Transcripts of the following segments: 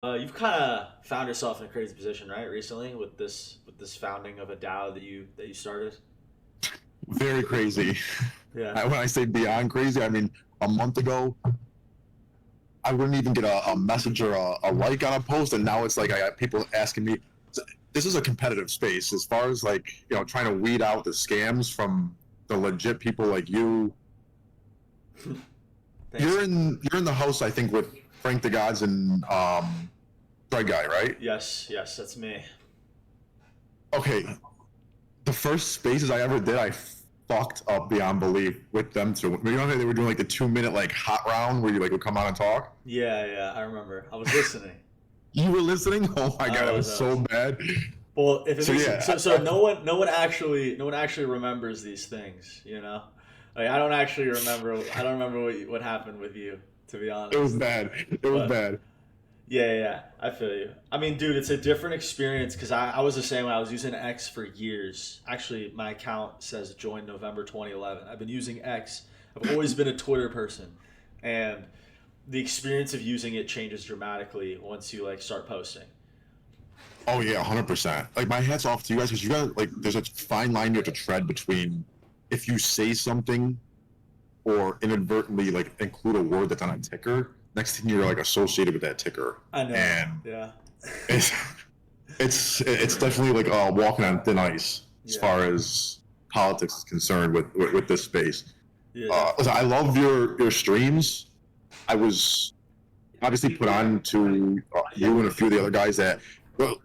You've kind of found yourself in a crazy position, right? Recently, with this founding of a DAO that you started. Very crazy. Yeah. When I say beyond crazy, I mean a month ago I wouldn't even get a message or a like on a post, and now it's like I got people asking me. This is a competitive space as far as like trying to weed out the scams from the legit people like you. Thanks. You're in the house, I think, with Frank the Gods and Fred Guy, right? Yes, yes, that's me. Okay, the first spaces I ever did, I fucked up beyond belief with them too. You know how they were doing like the 2 minute like hot round where you like would come on and talk. Yeah, yeah, I remember. I was listening. You were listening? Oh my I god, it was, was I so was. bad. Well, if it So makes yeah, so no one actually remembers these things, you know. Like I don't remember what happened with you, to be it was honest. bad. It was But bad. yeah, yeah, yeah, I feel you. I mean, dude, it's a different experience because I was the same way. I was using X for years. Actually, my account says joined November 2011. I've been using X. I've always been a Twitter person, and the experience of using it changes dramatically once you like start posting. Oh yeah, 100%. Like my hats off to you guys because you got like there's a fine line you have to tread between if you say something or inadvertently like include a word that's on a ticker. Next thing you're like associated with that ticker, I know. and Yeah. it's it's definitely like walking on thin ice as Yeah. far as politics is concerned with this space. Yeah, Listen, I definitely. love your streams. I was obviously put on to you and a few of the other guys that, well,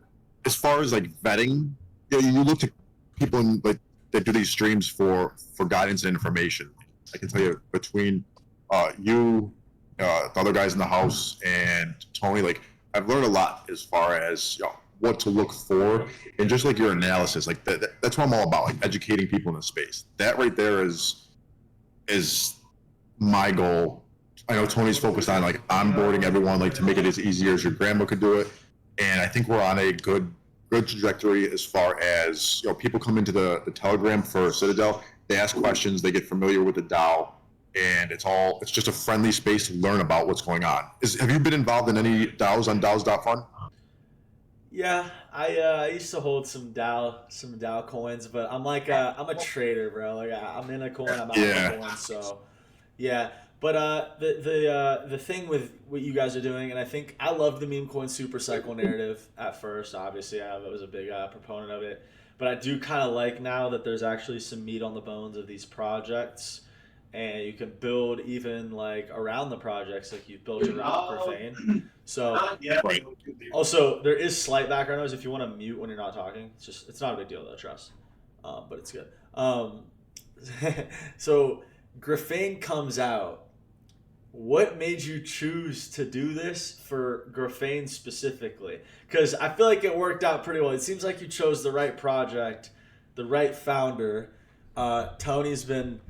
as far as like vetting, you look to people in, like that do these streams for guidance and information. I can tell you between you, the other guys in the house, and Tony, like I've learned a lot as far as what to look for and just like your analysis. Like that's what I'm all about, like educating people in the space. That right there is my goal. I know Tony's focused on like onboarding everyone, like to make it as easy as your grandma could do it. And I think we're on a good trajectory as far as people come into the Telegram for Citadel. They ask questions, they get familiar with the DAO, and it's just a friendly space to learn about what's going on. Have you been involved in any DAOs on DAOs.fun? Yeah, I used to hold some DAO coins, but I'm a trader, bro. Like I'm in a coin, I'm out of a Yeah. coin, so yeah. But the thing with what you guys are doing, and I think I love the meme coin super cycle narrative at first. Obviously, I was a big proponent of it, but I do kind of like now that there's actually some meat on the bones of these projects, and you can build even like around the projects, like you built around Grafane. So Right. also, there is slight background noise if you want to mute when you're not talking. It's not a big deal though, trust. But it's good. So Graphane comes out. What made you choose to do this for Graphane specifically? Because I feel like it worked out pretty well. It seems like you chose the right project, the right founder. Tony's been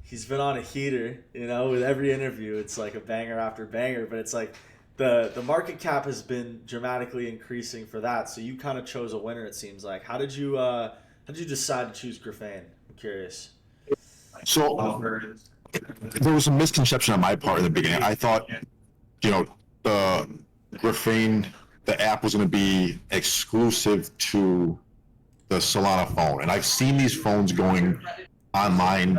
he's been on a heater, with every interview. It's like a banger after banger, but it's like the market cap has been dramatically increasing for that. So you kind of chose a winner. It seems like. How did you decide to choose Grafane? I'm curious. So there was a misconception on my part in the beginning. I thought, the Griffin, the app was going to be exclusive to the Solana phone, and I've seen these phones going online,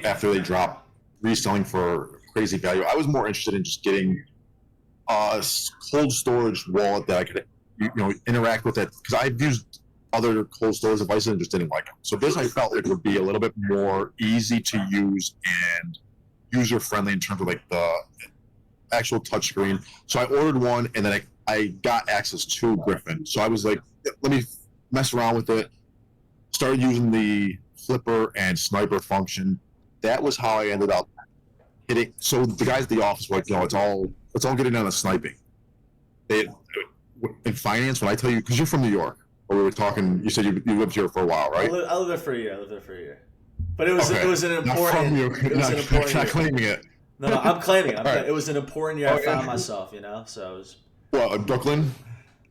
after they drop, reselling for crazy value. I was more interested in just getting a cold storage wallet that I could, interact with it because I've used other cold storage devices and just didn't like them. So this I felt it would be a little bit more easy to use and user friendly in terms of like the actual touchscreen. So I ordered one, and then I got access to Griffin. So I was like, let me mess around with it. Started using the flipper and sniper function. That was how I ended up hitting. So the guys at the office were like, it's all getting down to sniping. They in finance, when I tell you, because you're from New York, or we were talking, you said you lived here for a while, right? I lived there for a year. I lived there for a year. But it Okay, was an not from important you, it was an important not year. claiming it. No, no, I'm claiming. All right. It was an important year. I Oh found yeah. myself. So it was Well, Brooklyn.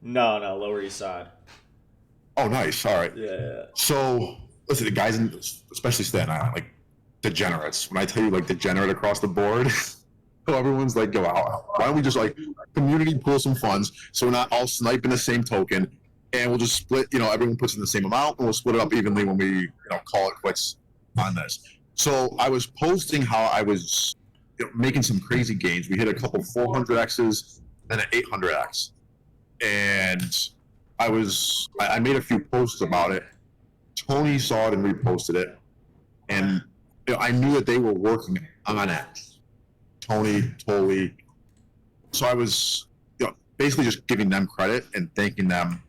no, no, Lower East Side. Oh, nice. All right. Yeah, yeah, So listen, the guys in, especially Staten Island, like degenerates. When I tell you like degenerate across the board, So everyone's like, yo, why don't we just like community pool some funds so we're not all sniping the same token, and we'll just split, everyone puts in the same amount and we'll split it up evenly when we, call it quits on this. So I was posting how I was making some crazy gains. We hit a couple 400Xs, then an 800X. And I made a few posts about it. Tony saw it and reposted it. And I knew that they were working on it. Tony, Tolly. So I was basically just giving them credit and thanking them.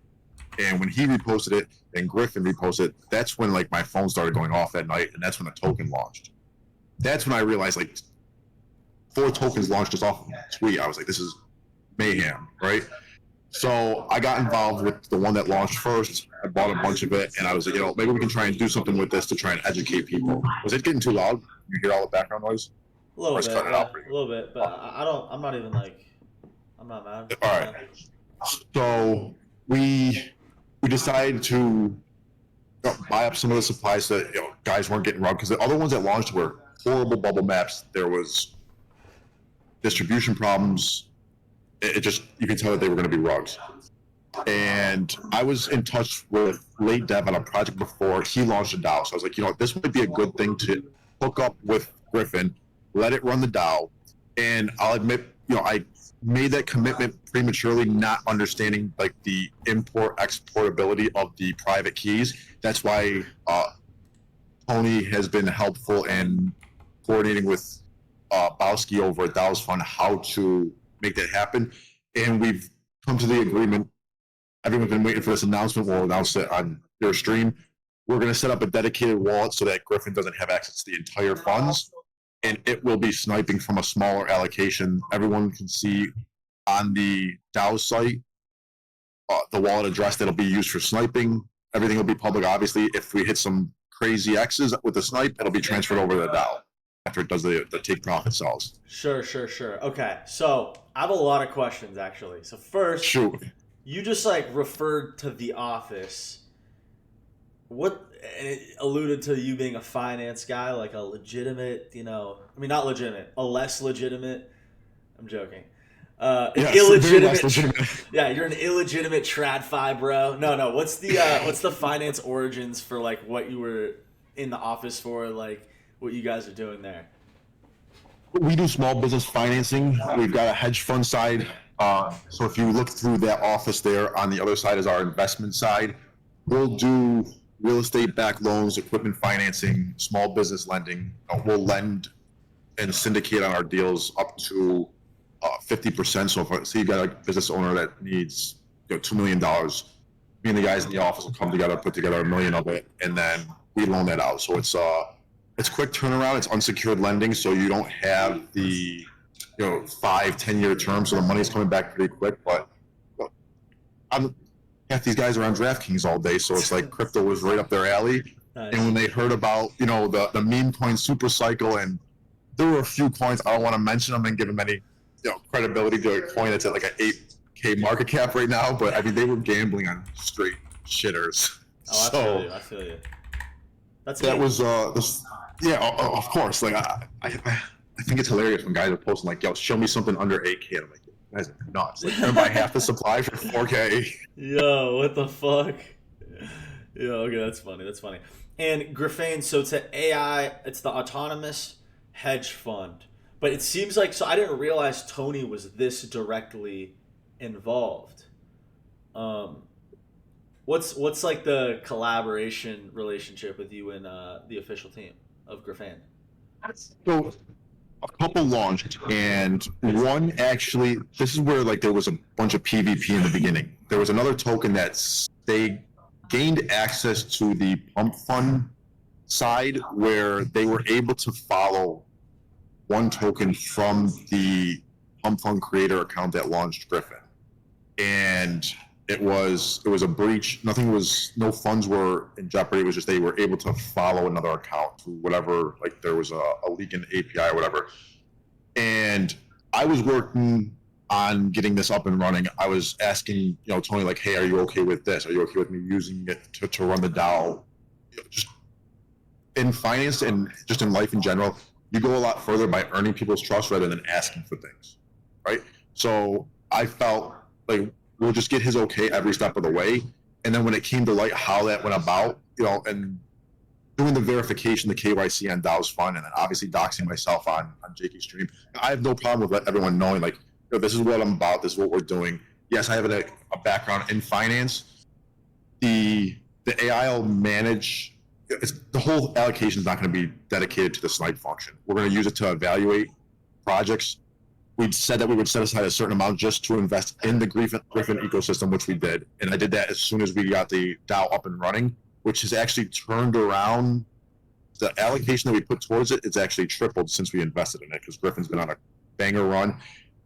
And when he reposted it and Griffin reposted it, that's when like my phone started going off that night, and that's when the token launched. That's when I realized like 4 tokens launched just off of a tweet. I was like, this is mayhem, right? So I got involved with the one that launched first. I bought a bunch of it, and I was like, maybe we can try and do something with this to try and educate people. Was it getting too loud? You hear all the background noise? A little bit, a little bit, but I'm not even like, I'm not mad. All right. So we decided to buy up some of the supplies so that guys weren't getting robbed, because the other ones that launched were horrible bubble maps. There was distribution problems. It just, you can tell that they were going to be rugs. And I was in touch with Late Dev on a project before he launched a DAO. So I was like, this might be a good thing to hook up with Griffin, let it run the DAO. And I'll admit, I made that commitment prematurely, not understanding like the exportability of the private keys. That's why Tony has been helpful in coordinating with Bowski over at DAO's Fund how to make that happen. And we've come to the agreement. Everyone's been waiting for this announcement. We'll announce it on their stream. We're going to set up a dedicated wallet so that Griffin doesn't have access to the entire funds, and it will be sniping from a smaller allocation. Everyone can see on the DAO site the wallet address that'll be used for sniping. Everything will be public. Obviously, if we hit some crazy X's with the snipe, it'll be transferred over to the DAO after it does the take profit sells. Sure. Okay, so I have a lot of questions actually. So first, shoot. You just like referred to The Office. And it alluded to you being a finance guy, like a legitimate, not legitimate, a less legitimate. I'm joking. Illegitimate. Yeah, you're an illegitimate TradFi, bro. No. What's the finance origins for like what you were in The Office for, like what you guys are doing there? We do small business financing. We've got a hedge fund side. So if you look through that office there, on the other side is our investment side. We'll do real estate backed loans, equipment financing, small business lending. We'll lend and syndicate on our deals up to 50%. So if you've got a business owner that needs $2 million, me and the guys in the office will come together, put together $1 million of it, and then we loan that out. So it's quick turnaround. It's unsecured lending, so you don't have the 5-10 year terms, so the money's coming back pretty quick. But half these guys are on DraftKings all day, so it's like crypto was right up their alley. Nice. And when they heard about the meme coin super cycle, and there were a few coins, I don't want to mention them and give them any credibility to a coin that's at like an 8K market cap right now, but I mean they were gambling on straight shitters. Oh, I feel you. That was of course. Like I think it's hilarious when guys are posting like, "Yo, show me something under 8K." I'm like, "Guys are nuts! Like, you're gonna buy half the supply for 4K." Yo, what the fuck? Yeah, okay, that's funny. And Griffin, so it's an AI. It's the autonomous hedge fund, but it seems like I didn't realize Tony was this directly involved. What's like the collaboration relationship with you and the official team of Griffin? So a couple launched, and one actually, this is where like there was a bunch of PvP in the beginning. There was another token that they gained access to the pump fund side, where they were able to follow one token from the pump fund creator account that launched Griffin, and it was a breach. No funds were in jeopardy. It was just they were able to follow another account to whatever, like there was a leak in the API or whatever. And I was working on getting this up and running. I was asking, Tony, like, hey, are you okay with this? Are you okay with me using it to run the DAO? Just in finance and just in life in general, you go a lot further by earning people's trust rather than asking for things, right? So I felt like we'll just get his okay every step of the way. And then when it came to light how that went about, and doing the verification, the KYC on DAO's fund, and then obviously doxing myself on JK's stream, I have no problem with everyone knowing, like, this is what I'm about, this is what we're doing. Yes, I have a background in finance. The AI will manage, the whole allocation is not going to be dedicated to the snipe function. We're going to use it to evaluate projects. We said that we would set aside a certain amount just to invest in the Griffin ecosystem, which we did. And I did that as soon as we got the DAO up and running, which has actually turned around. The allocation that we put towards it, it's actually tripled since we invested in it, because Griffin's been on a banger run.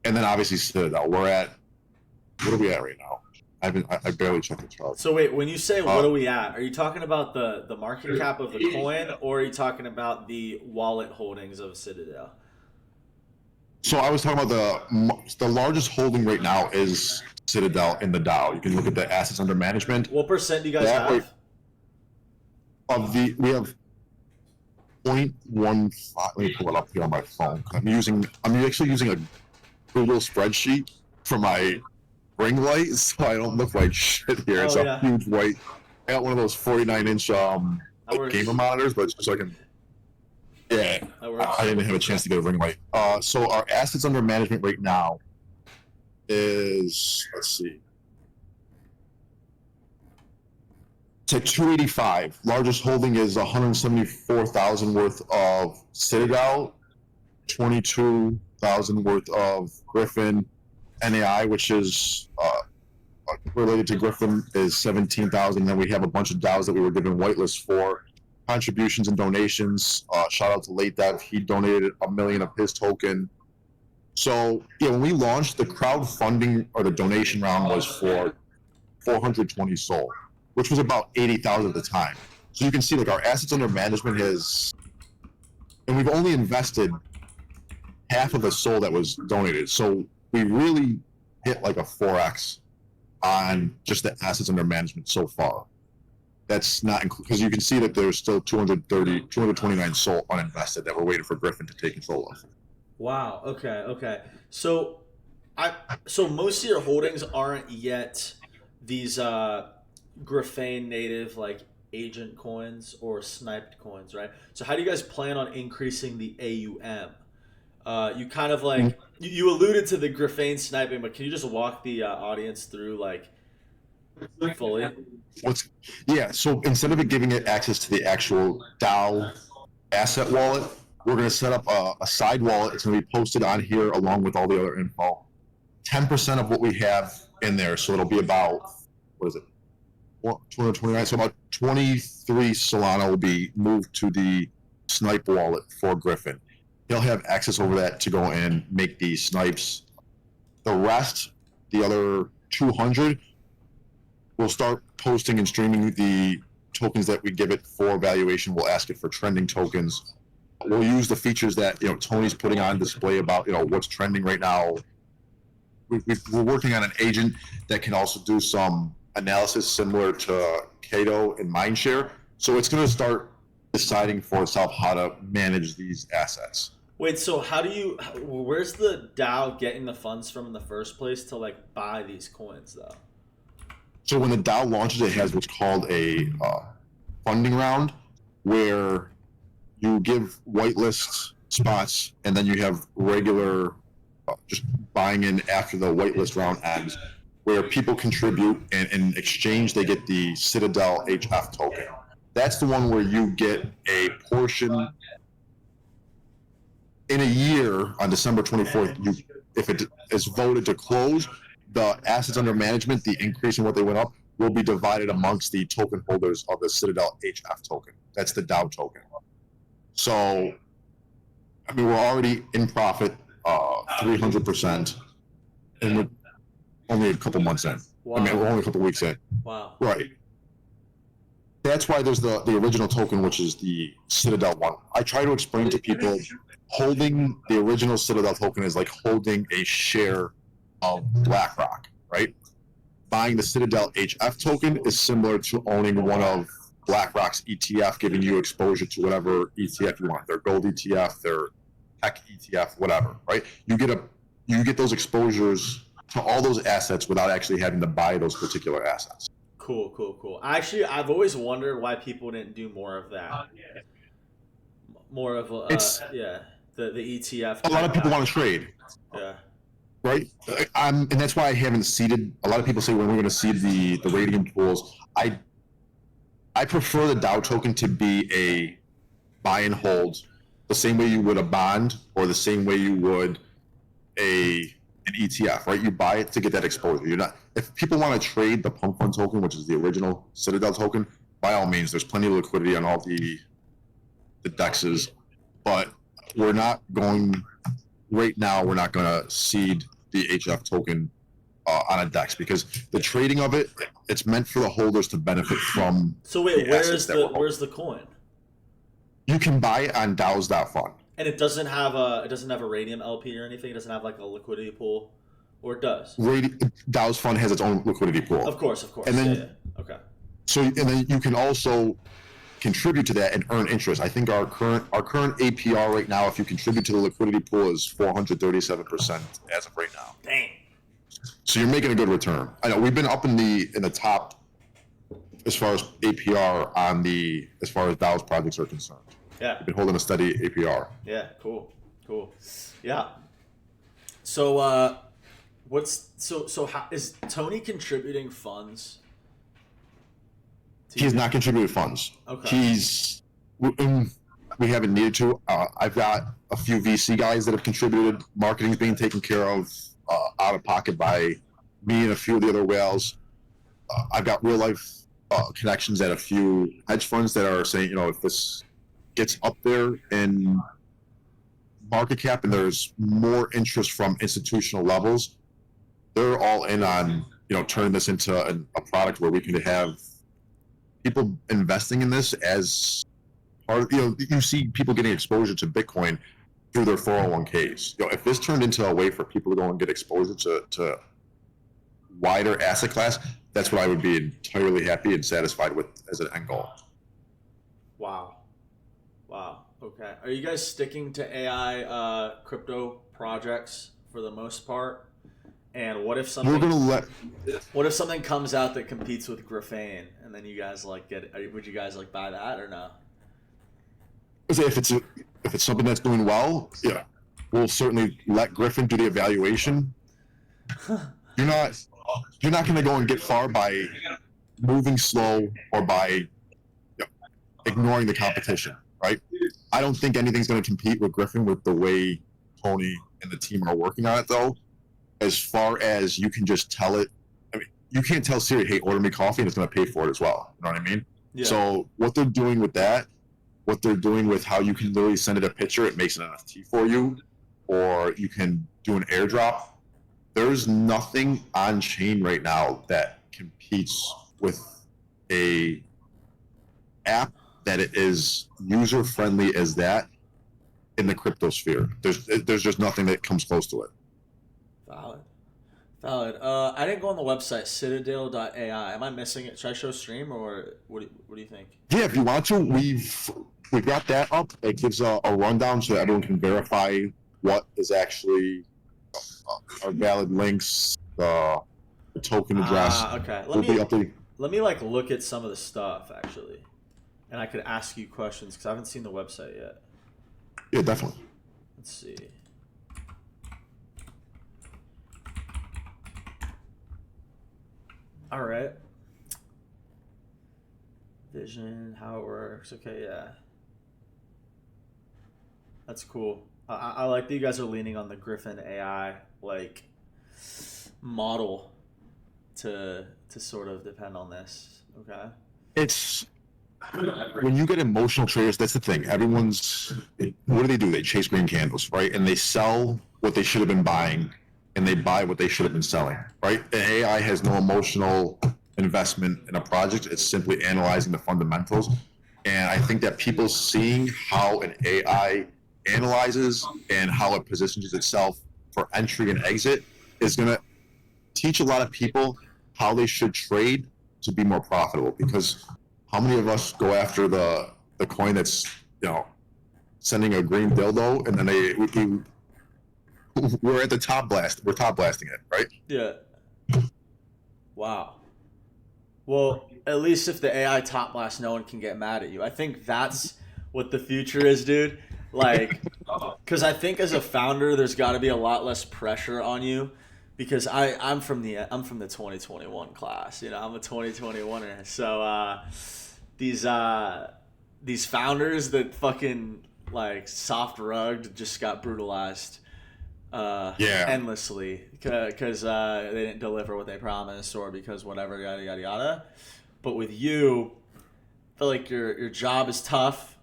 And then obviously Citadel, what are we at right now? I barely checked the chart. So wait, when you say what are we at, are you talking about the market cap of the coin, or are you talking about the wallet holdings of Citadel? So I was talking about the largest holding right now is Citadel in the DAO. You can look at the assets under management. What percent do you guys have? We have 0.15. Let me pull it up here on my phone. I'm actually using a Google spreadsheet for my ring light, so I don't look like shit here. It's a huge white. I got one of those 49-inch gamer monitors, but it's just so I can. Yeah, I didn't have a chance to get a ring light. So our assets under management right now is, let's see, it's at 285. Largest holding is 174,000 worth of Citadel, 22,000 worth of Griffin AI, which is related to Griffin, is 17,000. Then we have a bunch of DAOs that we were given whitelists for. Contributions and donations. Shout out to Late Dev. He donated $1 million of his token. So when we launched, the crowdfunding or the donation round was for 420 SOL, which was about 80,000 at the time. So you can see, like, our assets under management and we've only invested half of the SOL that was donated. So we really hit like a 4x on just the assets under management so far. That's not because you can see that there's still 229 SOL uninvested that we're waiting for Griffin to take control of. Wow. Okay. So most of your holdings aren't yet these Griffin native, like, agent coins or sniped coins, right? So how do you guys plan on increasing the AUM? You kind of like you alluded to the Griffin sniping, but can you just walk the audience through, like, fully? So instead of giving it access to the actual DAO asset wallet, we're going to set up a side wallet. It's going to be posted on here along with all the other info. 10% of what we have in there, so it'll be about, 229. So about 23 Solana will be moved to the snipe wallet for Griffin. He'll have access over that to go and make the snipes. The rest, the other 200, we'll start posting and streaming the tokens that we give it for valuation. We'll ask it for trending tokens. We'll use the features that Tony's putting on display about what's trending right now. We're working on an agent that can also do some analysis similar to Cato and Mindshare. So it's going to start deciding for itself how to manage these assets. Wait, so where's the DAO getting the funds from in the first place to, like, buy these coins, though? So when the DAO launches, it has what's called a funding round, where you give whitelist spots, and then you have regular just buying in after the whitelist round ends, where people contribute, and in exchange they get the Citadel HF token. That's the one where you get a portion. In a year, on December 24th, if it is voted to close, the assets under management, the increase in what they went up, will be divided amongst the token holders of the Citadel HF token. That's the DAO token. So, we're already in profit, 300%, and we're only a couple months in. Wow. We're only a couple weeks in. Wow. Right. That's why there's the original token, which is the Citadel one. I try to explain to people, holding the original Citadel token is like holding a share of BlackRock, right? Buying the Citadel HF token is similar to owning one of BlackRock's ETF giving you exposure to whatever ETF you want, their gold ETF, their tech ETF, whatever, right? You get those exposures to all those assets without actually having to buy those particular assets. Cool. Actually, I've always wondered why people didn't do more of that. More of the ETF. A lot of people want to trade. Yeah. Right, and that's why I haven't seeded. A lot of people say when we're going to seed the Radium pools, I prefer the DAO token to be a buy and hold, the same way you would a bond or the same way you would an ETF. Right, you buy it to get that exposure. You're not. If people want to trade the Pump Fund token, which is the original Citadel token, by all means, there's plenty of liquidity on all the dexes, but we're not going. Right now, we're not going to seed the HF token on a DEX because the trading of it's meant for the holders to benefit from. So wait, where's the coin? You can buy it on DAOs.fund. And it doesn't have a Radium LP or anything. It doesn't have like a liquidity pool, or it does. DAOs fund has its own liquidity pool. Of course. And then okay. So and then you can also contribute to that and earn interest. I think our current APR right now, if you contribute to the liquidity pool, is 437% as of right now. Dang. So you're making a good return. I know we've been up in the top as far as APR as far as DAO's projects are concerned. Yeah. We've been holding a steady APR. Yeah. Cool. Yeah. So how is Tony contributing funds? He's not contributed funds. Okay. We haven't needed to. I've got a few VC guys that have contributed. Marketing's being taken care of out of pocket by me and a few of the other whales. I've got real life connections at a few hedge funds that are saying, if this gets up there in market cap and there's more interest from institutional levels, they're all in on turning this into a product where we can have people investing in this as part of, you see people getting exposure to Bitcoin through their 401ks. If this turned into a way for people to go and get exposure to wider asset class, that's what I would be entirely happy and satisfied with as an end goal. Wow. Okay. Are you guys sticking to AI crypto projects for the most part? And what if something comes out that competes with Griffin, and then you guys would you guys buy that or no? If it's something that's doing well, yeah, we'll certainly let Griffin do the evaluation. You're not going to go and get far by moving slow or by ignoring the competition, right? I don't think anything's going to compete with Griffin with the way Tony and the team are working on it, though. As far as you can just tell it, you can't tell Siri, hey, order me coffee, and it's going to pay for it as well. You know what I mean? Yeah. So what they're doing with that, what they're doing with how you can literally send it a picture, it makes an NFT for you, or you can do an airdrop. There's nothing on chain right now that competes with a app that is user friendly as that in the crypto sphere. There's just nothing that comes close to it. Valid. I didn't go on the website Citadel.ai. Am I missing it? Should I show stream or what do you think? Yeah, if you want to, we've got that up. It gives a rundown so that everyone can verify what is actually our valid links, the token address. Okay. Let me look at some of the stuff actually, and I could ask you questions because I haven't seen the website yet. Yeah, definitely. Let's see. All right. Vision, how it works. Okay, yeah. That's cool. I like that you guys are leaning on the Griffin AI model to sort of depend on this. Okay. It's when you get emotional traders, that's the thing. What do? They chase green candles, right? And they sell what they should have been buying, and they buy what they should have been selling, right? The AI has no emotional investment in a project. It's simply analyzing the fundamentals. And I think that people seeing how an AI analyzes and how it positions itself for entry and exit is going to teach a lot of people how they should trade to be more profitable. Because how many of us go after the coin that's sending a green dildo, and then we're at the top blast. We're top blasting it, right? Yeah. Wow. Well, at least if the AI top blast, no one can get mad at you. I think that's what the future is, dude. Like, because I think as a founder, there's got to be a lot less pressure on you, because I'm from the 2021 class. I'm a 2021er. So these founders that fucking like soft rugged just got brutalized Yeah. endlessly because they didn't deliver what they promised, or because whatever, yada yada yada. But with you, I feel like your job is tough,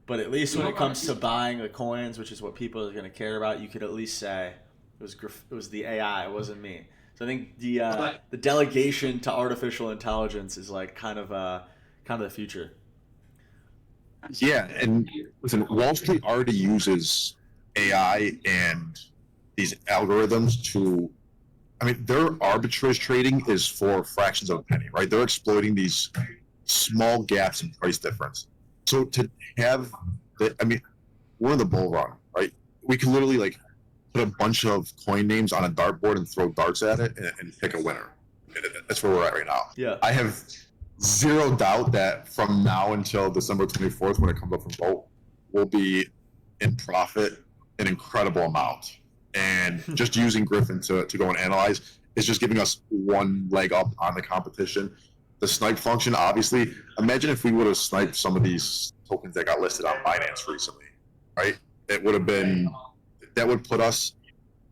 but at least when it comes to buying the coins, which is what people are going to care about, you could at least say it was the AI, it wasn't me. So I think the delegation to artificial intelligence is like kind of the future. Yeah, and listen, Wall Street already uses AI and these algorithms to, I mean, their arbitrage trading is for fractions of a penny, right? They're exploiting these small gaps in price difference. So to have I mean, we're in the bull run, right? We can literally like put a bunch of coin names on a dartboard and throw darts at it and pick a winner. That's where we're at right now. Yeah. I have zero doubt that from now until December 24th, when it comes up for vote, we'll be in profit an incredible amount. And just using Griffin to go and analyze is just giving us one leg up on the competition. The snipe function, obviously, imagine if we would have sniped some of these tokens that got listed on Binance recently, right? It would have been, that would put us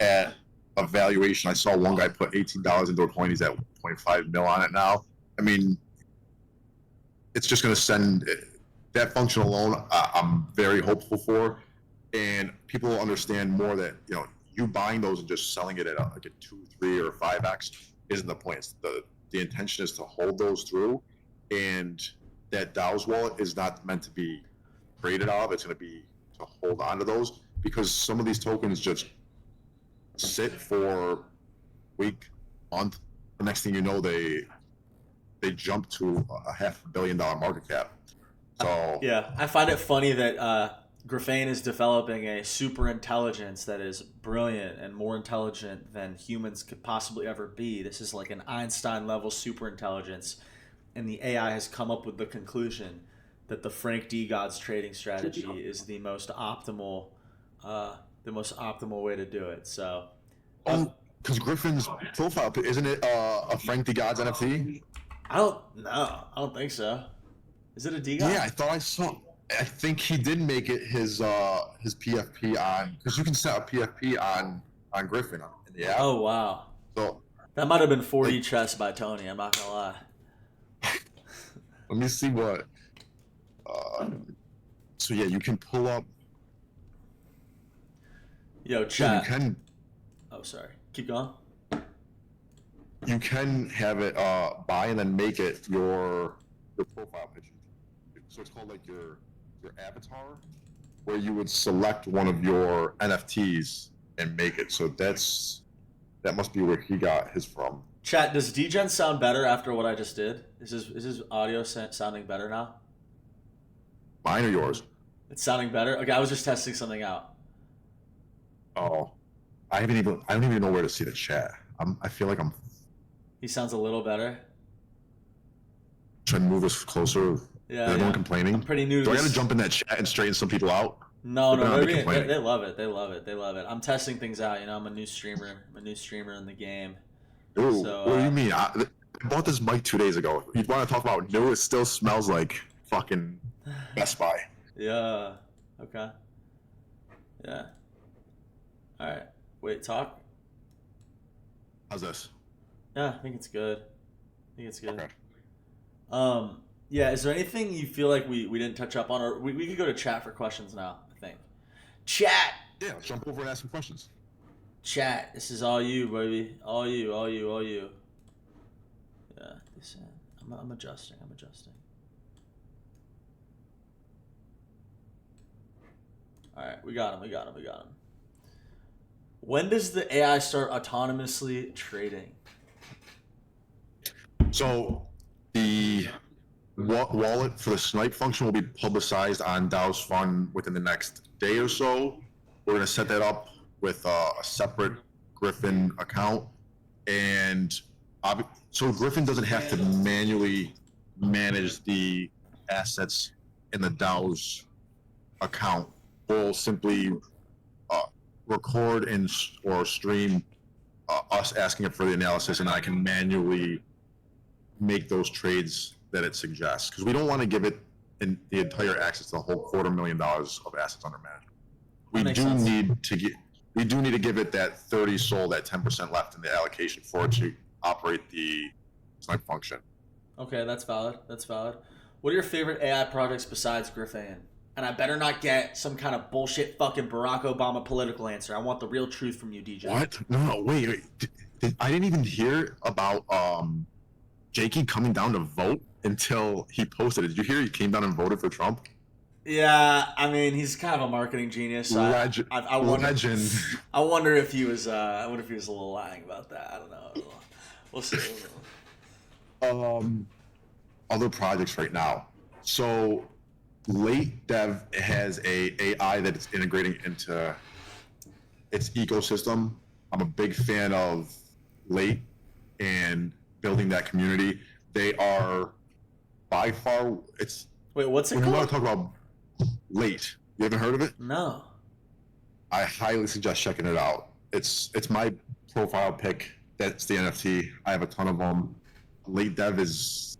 at a valuation. I saw one guy put $18 into a coin. He's at 1.5 mil on it now. I mean, it's just going to send that function alone. I'm very hopeful for, and people will understand more that you buying those and just selling it at like a 2, 3, or 5x isn't the point. The intention is to hold those through, and that DAO's wallet is not meant to be traded out of. It's going to be to hold on to those, because some of these tokens just sit for a week, month. The next thing you know, they jump to a $500 million market cap. So yeah, I find it funny that Griffin is developing a super intelligence that is brilliant and more intelligent than humans could possibly ever be. This is like an Einstein level super intelligence, and the AI has come up with the conclusion that the Frank D. God's trading strategy is the most optimal way to do it. So, because Griffin's profile, isn't it a Frank D. God's NFT? I don't think so. Is it a D God? Yeah, I thought I saw. I think he did make it his PFP on, because you can set a PFP on Griffin in the app. Oh wow. So that might have been 4D chess by Tony. I'm not gonna lie. Let me see what. So yeah, you can pull up. Yo, chat. Yeah, you can. Oh, sorry. Keep going. You can have it buy and then make it your profile picture. So it's called like your avatar, where you would select one of your NFTs and make it. So that must be where he got his from. Chat, does DGen sound better after what I just did? Is his audio sounding better now? Mine or yours? It's sounding better? Okay, I was just testing something out. Oh, I don't even know where to see the chat. I feel like I'm. He sounds a little better. Trying to move us closer. Yeah. Is everyone complaining? I'm pretty new to Do I this. got to jump in that chat and straighten some people out? No, they love it. They love it. I'm testing things out. I'm a new streamer. I'm a new streamer in the game. Ooh, so, what do you mean? I bought this mic 2 days ago. You want to talk about new? It still smells like fucking Best Buy. Yeah. Okay. Yeah. All right. Wait, talk? How's this? Yeah, I think it's good. Okay. Yeah, is there anything you feel like we didn't touch up on? Or we could go to chat for questions now, I think. Chat! Yeah, let's jump over and ask some questions. Chat, this is all you, baby. All you. Yeah, I'm adjusting. All right, we got him. When does the AI start autonomously trading? So the wallet for the snipe function will be publicized on DAO's fund within the next day or so. We're going to set that up with a separate Griffin account. And so Griffin doesn't have to manually manage the assets in the DAO's account. We'll simply record or stream us asking it for the analysis, and I can manually make those trades that it suggests, because we don't want to give it the entire access to the whole $250,000 of assets under management. We do need to give it that 30 SOL, that 10% left in the allocation for it to operate the snipe function. Okay, that's valid. What are your favorite AI projects besides Griffin? And I better not get some kind of bullshit fucking Barack Obama political answer. I want the real truth from you, DJ. What? No, wait. I didn't even hear about Jakey coming down to vote until he posted it. Did you hear he came down and voted for Trump? Yeah, I mean, he's kind of a marketing genius. So Legend. I wonder if he was. I wonder if he was a little lying about that. I don't know. We'll see. Other projects right now. So, Late Dev has a AI that it's integrating into its ecosystem. I'm a big fan of Late and building that community. They are by far. Wait, what's it called? When you want to talk about Late, you haven't heard of it? No. I highly suggest checking it out. It's my profile pick. That's the NFT. I have a ton of them. Late Dev is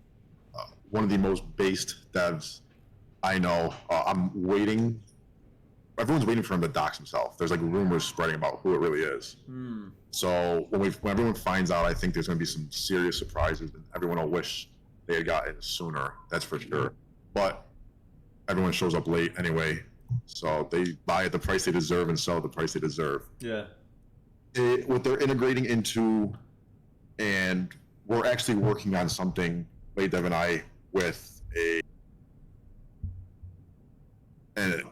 one of the most based devs I know. I'm waiting. Everyone's waiting for him to dox himself. There's like rumors spreading about who it really is. So when everyone finds out, I think there's going to be some serious surprises, and everyone will wish they had gotten sooner. That's for sure. But everyone shows up late anyway, so they buy at the price they deserve and sell at the price they deserve. Yeah. What they're integrating into, and we're actually working on something, Late Dev and I, with an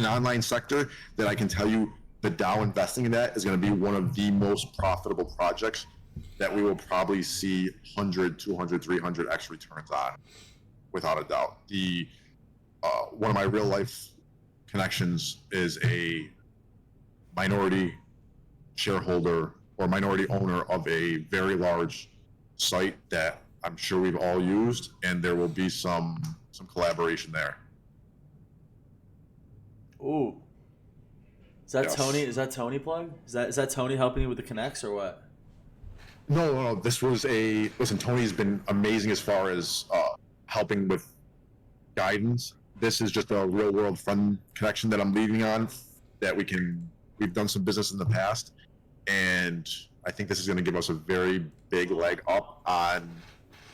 online sector that I can tell you the DAO investing in that is going to be one of the most profitable projects that we will probably see 100, 200, 300x returns on, without a doubt. One of my real life connections is a minority shareholder or minority owner of a very large site that I'm sure we've all used, and there will be some collaboration there. Ooh. Is that Yes. Tony? Is that Tony plug? Is that Tony helping you with the connects or what? No. This was listen. Tony's been amazing as far as helping with guidance. This is just a real world fun connection that I'm leading on. That we've done some business in the past, and I think this is going to give us a very big leg up on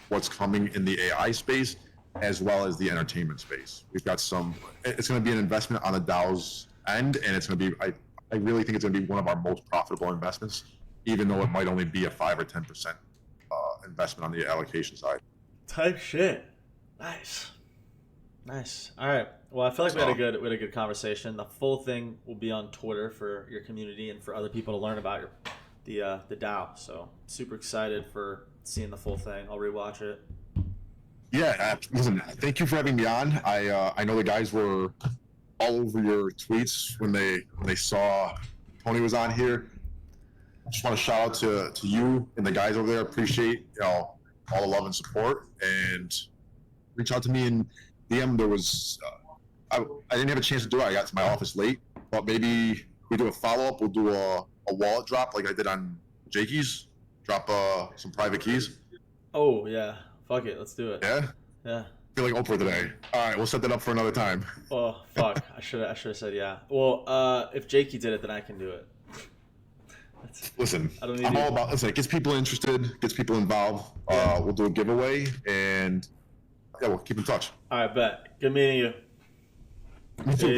what's coming in the AI space, as well as the entertainment space. We've got it's going to be an investment on the DAO's end, and it's going to be, I really think it's going to be one of our most profitable investments, even though it might only be a 5 or 10% investment on the allocation side. Type shit. Nice. All right. Well, I feel like we had a good conversation. The full thing will be on Twitter for your community and for other people to learn about the DAO. So super excited for seeing the full thing. I'll rewatch it. Yeah, listen, thank you for having me on. I know the guys were all over your tweets when they saw Tony was on here. I just want to shout out to you and the guys over there. Appreciate all the love and support, and reach out to me in DM. There was I didn't have a chance to do it. I got to my office late, but maybe we do a follow up. We'll do a wallet drop like I did on Jakey's. Drop some private keys. Oh yeah, fuck it, let's do it. Yeah. Yeah. I feel like Oprah today. All right, we'll set that up for another time. Oh fuck, I should have said yeah. Well, if Jakey did it, then I can do it. Listen, I don't need I'm all about. Listen, it gets people interested, gets people involved. We'll do a giveaway, and yeah, we'll keep in touch. All right, bet. Good meeting you. Me too.